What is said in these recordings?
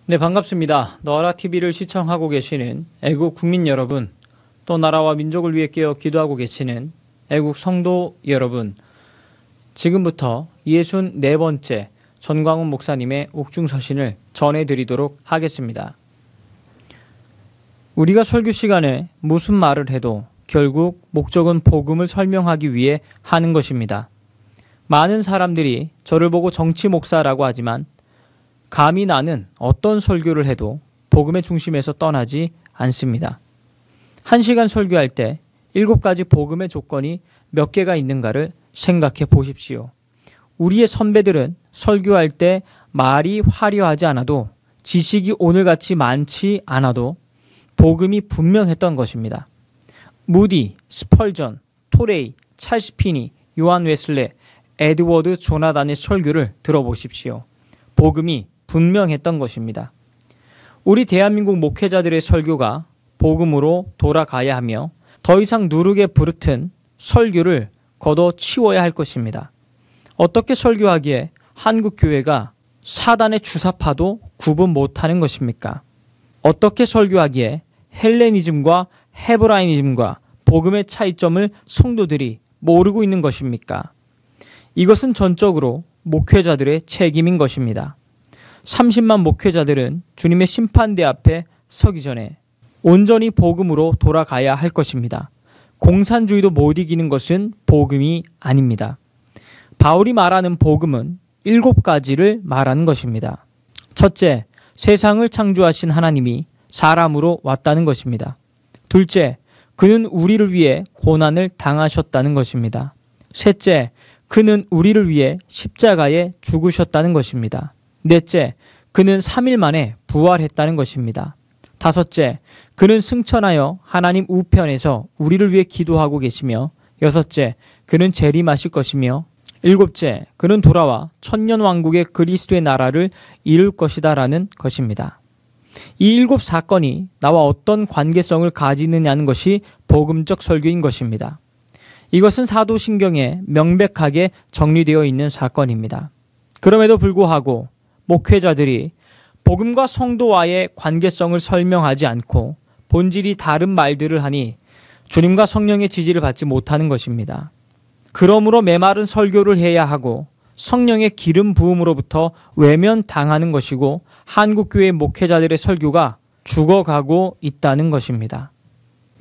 네, 반갑습니다. 너라TV를 시청하고 계시는 애국 국민 여러분, 또 나라와 민족을 위해 깨어 기도하고 계시는 애국 성도 여러분, 지금부터 64번째 전광훈 목사님의 옥중서신을 전해드리도록 하겠습니다. 우리가 설교 시간에 무슨 말을 해도 결국 목적은 복음을 설명하기 위해 하는 것입니다. 많은 사람들이 저를 보고 정치 목사라고 하지만 감히 나는 어떤 설교를 해도 복음의 중심에서 떠나지 않습니다. 1시간 설교할 때 7가지 복음의 조건이 몇 개가 있는가를 생각해 보십시오. 우리의 선배들은 설교할 때 말이 화려하지 않아도 지식이 오늘같이 많지 않아도 복음이 분명했던 것입니다. 무디, 스펄전, 토레이, 찰스 피니, 요한 웨슬레, 에드워드 조나단의 설교를 들어보십시오. 복음이 분명했던 것입니다. 우리 대한민국 목회자들의 설교가 복음으로 돌아가야 하며 더 이상 누르게 부르튼 설교를 걷어치워야 할 것입니다. 어떻게 설교하기에 한국 교회가 사단의 주사파도 구분 못하는 것입니까? 어떻게 설교하기에 헬레니즘과 헤브라이니즘과 복음의 차이점을 성도들이 모르고 있는 것입니까? 이것은 전적으로 목회자들의 책임인 것입니다. 30만 목회자들은 주님의 심판대 앞에 서기 전에 온전히 복음으로 돌아가야 할 것입니다. 공산주의도 못 이기는 것은 복음이 아닙니다. 바울이 말하는 복음은 7가지를 말하는 것입니다. 첫째, 세상을 창조하신 하나님이 사람으로 왔다는 것입니다. 둘째, 그는 우리를 위해 고난을 당하셨다는 것입니다. 셋째, 그는 우리를 위해 십자가에 죽으셨다는 것입니다. 넷째, 그는 3일 만에 부활했다는 것입니다. 다섯째, 그는 승천하여 하나님 우편에서 우리를 위해 기도하고 계시며, 여섯째, 그는 재림하실 것이며, 일곱째, 그는 돌아와 천년왕국의 그리스도의 나라를 이룰 것이다 라는 것입니다. 이 7사건이 나와 어떤 관계성을 가지느냐는 것이 복음적 설교인 것입니다. 이것은 사도신경에 명백하게 정리되어 있는 사건입니다. 그럼에도 불구하고 목회자들이 복음과 성도와의 관계성을 설명하지 않고 본질이 다른 말들을 하니 주님과 성령의 지지를 받지 못하는 것입니다. 그러므로 메마른 설교를 해야 하고 성령의 기름 부음으로부터 외면당하는 것이고 한국교회 목회자들의 설교가 죽어가고 있다는 것입니다.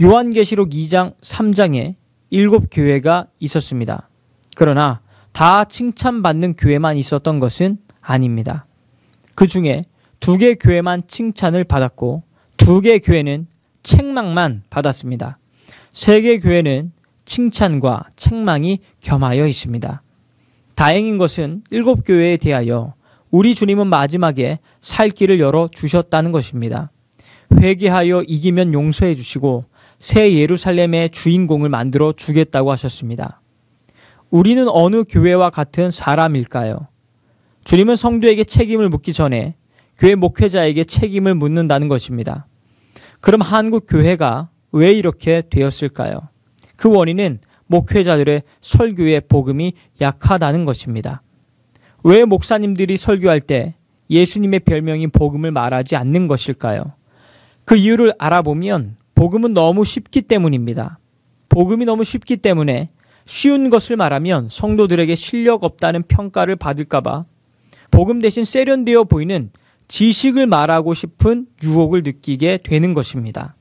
요한계시록 2장 3장에 7교회가 있었습니다. 그러나 다 칭찬받는 교회만 있었던 것은 아닙니다. 그 중에 2개 교회만 칭찬을 받았고 2개 교회는 책망만 받았습니다. 3개 교회는 칭찬과 책망이 겸하여 있습니다. 다행인 것은 7교회에 대하여 우리 주님은 마지막에 살 길을 열어주셨다는 것입니다. 회개하여 이기면 용서해 주시고 새 예루살렘의 주인공을 만들어 주겠다고 하셨습니다. 우리는 어느 교회와 같은 사람일까요? 주님은 성도에게 책임을 묻기 전에 교회 목회자에게 책임을 묻는다는 것입니다. 그럼 한국 교회가 왜 이렇게 되었을까요? 그 원인은 목회자들의 설교의 복음이 약하다는 것입니다. 왜 목사님들이 설교할 때 예수님의 별명인 복음을 말하지 않는 것일까요? 그 이유를 알아보면 복음은 너무 쉽기 때문입니다. 복음이 너무 쉽기 때문에 쉬운 것을 말하면 성도들에게 실력 없다는 평가를 받을까봐 복음 대신 세련되어 보이는 지식을 말하고 싶은 유혹을 느끼게 되는 것입니다.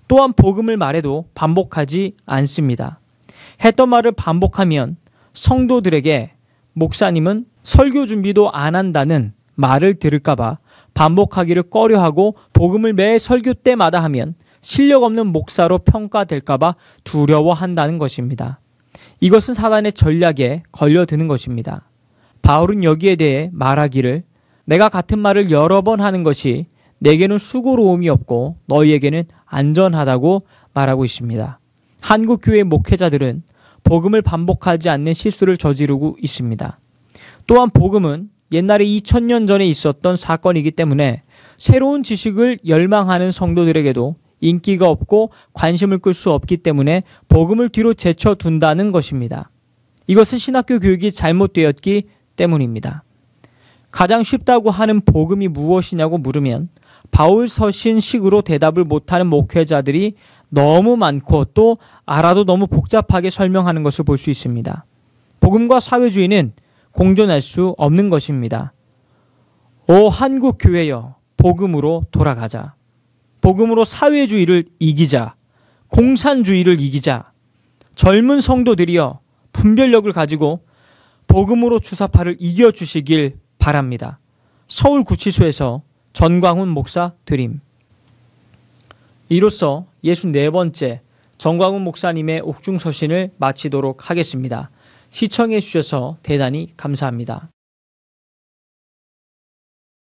또한 복음을 말해도 반복하지 않습니다. 했던 말을 반복하면 성도들에게 목사님은 설교 준비도 안 한다는 말을 들을까봐 반복하기를 꺼려하고 복음을 매 설교 때마다 하면 실력 없는 목사로 평가될까봐 두려워한다는 것입니다. 이것은 사단의 전략에 걸려드는 것입니다. 바울은 여기에 대해 말하기를 내가 같은 말을 여러 번 하는 것이 내게는 수고로움이 없고 너희에게는 안전하다고 말하고 있습니다. 한국 교회 목회자들은 복음을 반복하지 않는 실수를 저지르고 있습니다. 또한 복음은 옛날에 2000년 전에 있었던 사건이기 때문에 새로운 지식을 열망하는 성도들에게도 인기가 없고 관심을 끌 수 없기 때문에 복음을 뒤로 제쳐둔다는 것입니다. 이것은 신학교 교육이 잘못되었기 때문입니다. 가장 쉽다고 하는 복음이 무엇이냐고 물으면 바울 서신식으로 대답을 못하는 목회자들이 너무 많고 또 알아도 너무 복잡하게 설명하는 것을 볼 수 있습니다. 복음과 사회주의는 공존할 수 없는 것입니다. 오 한국 교회여, 복음으로 돌아가자. 복음으로 사회주의를 이기자. 공산주의를 이기자. 젊은 성도들이여, 분별력을 가지고 복음으로 주사파를 이겨주시길 바랍니다. 서울구치소에서 전광훈 목사 드림. 이로써 64번째 전광훈 목사님의 옥중서신을 마치도록 하겠습니다. 시청해 주셔서 대단히 감사합니다.